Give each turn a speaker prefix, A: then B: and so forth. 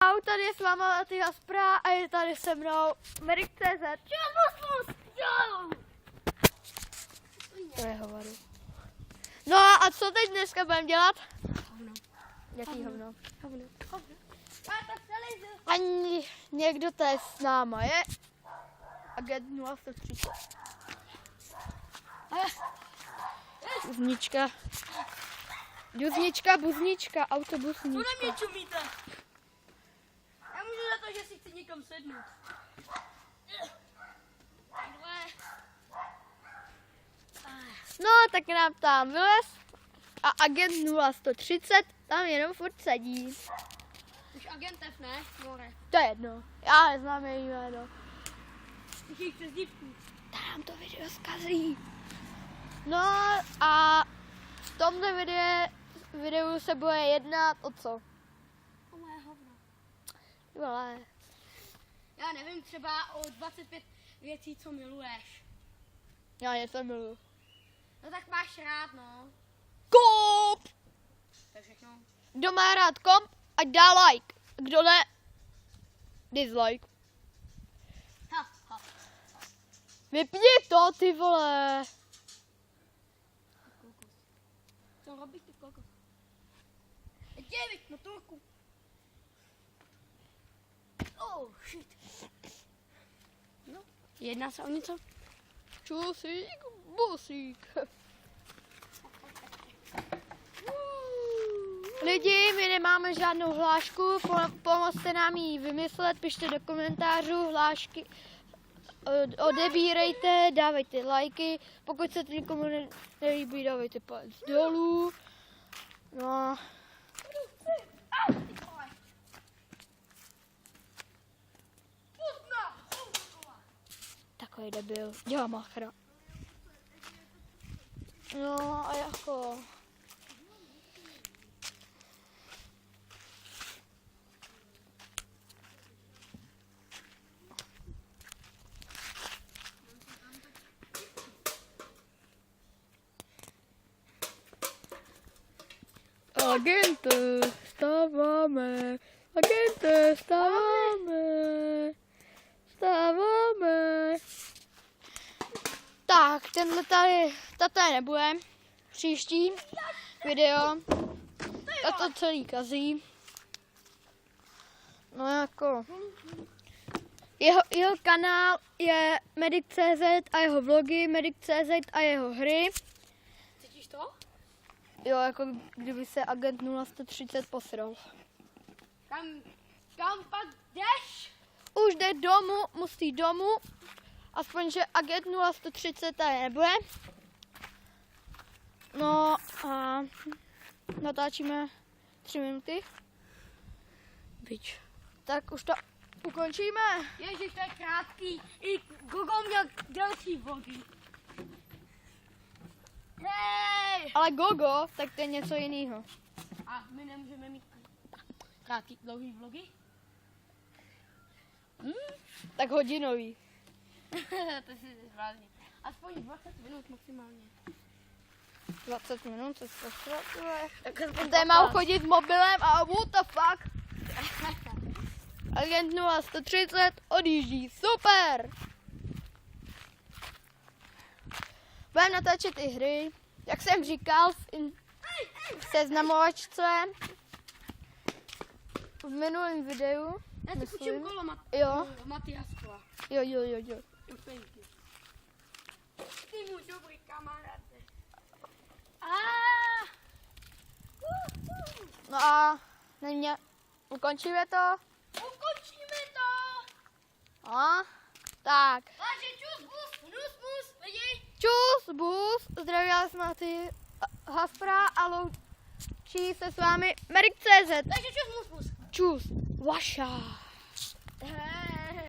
A: Ahoj, tady je s váma Laty Haspra a je tady se mnou Medic.cz. To je hovado. No a co teď dneska budeme dělat?
B: Hovno.
A: Jaký hovno?
B: Hovno.
A: Ani někdo tady s náma je. Agent 0130. Buznička. Duznička, buznička,
B: To na
A: autobusnička.
B: mě čumíte. Já můžu za to, že si chci někam sednout.
A: No, tak nám tam vylez a agent 0130 tam jenom furt sedí.
B: Už agentef, ne? More.
A: To je jedno, já neznám její jméno.
B: Těch přezdívků.
A: Tam to video zkazí. No a v tomto videu se bude jednat o co?
B: O moje hovno.
A: Vole.
B: Já nevím, třeba o 25 věcí, co miluješ.
A: Já něco miluju.
B: No tak máš rád, no.
A: Komp!
B: To je všechno.
A: Kdo má rád komp, ať dá like. Kdo ne, dislike.
B: Ha, ha.
A: Vypni to, ty vole.
B: Co robíš ty kokos? Děvit motorku. Oh, shit. No, jedná se o něco?
A: Čusík, busík. Lidi, my nemáme žádnou hlášku, pomozte nám ji vymyslet, pište do komentářů hlášky, odebírejte, dávejte lajky, pokud se to někomu nelíbí, dávejte palec dolů. No, takový debil, dělá machra. No a jako... Agente, stáváme, agente, stáváme, stáváme. Tak, tenhle tady nebude. Příští video, to celý kazí. No jako, jeho kanál je Medic.cz a jeho vlogy, Medic.cz a jeho hry.
B: Cítíš to?
A: Jo, jako kdyby se agent 0130 posral.
B: Kam pak jdeš?
A: Už jde domů, musí domů. Aspoň, že agent 0130 tady nebude. No a natáčíme 3 minuty.
B: Bič.
A: Tak už to ukončíme.
B: Ježiš, to je krátký. I Gogo měl delší vlogy. Hej!
A: Ale Gogo, tak to je něco jiného.
B: A my nemůžeme mít krátký, dlouhý vlogy?
A: Tak hodinový.
B: To si zvládni. Aspoň 20 minut maximálně.
A: 20 minut, co to je? Tady mám chodit mobilem a what the fuck? Agent 0130 odjíždí, super! Budeme natáčet i hry, jak jsem říkal v seznamovačce v minulém videu.
B: Já si
A: myslím.
B: půjčím kolo
A: Jo.
B: Matyáskova.
A: Jo.
B: Upenky. Ty můj dobrý kamarád.
A: No a ukončíme to?
B: Ukončíme to!
A: A tak.
B: Takže čus, bus, hnus, bus, lidi.
A: Čus, bus, zdraví vás Maty Haspra a loučí se s vámi Medic.cz.
B: Takže čus, bus, bus.
A: Čus, vaša.
B: Hej.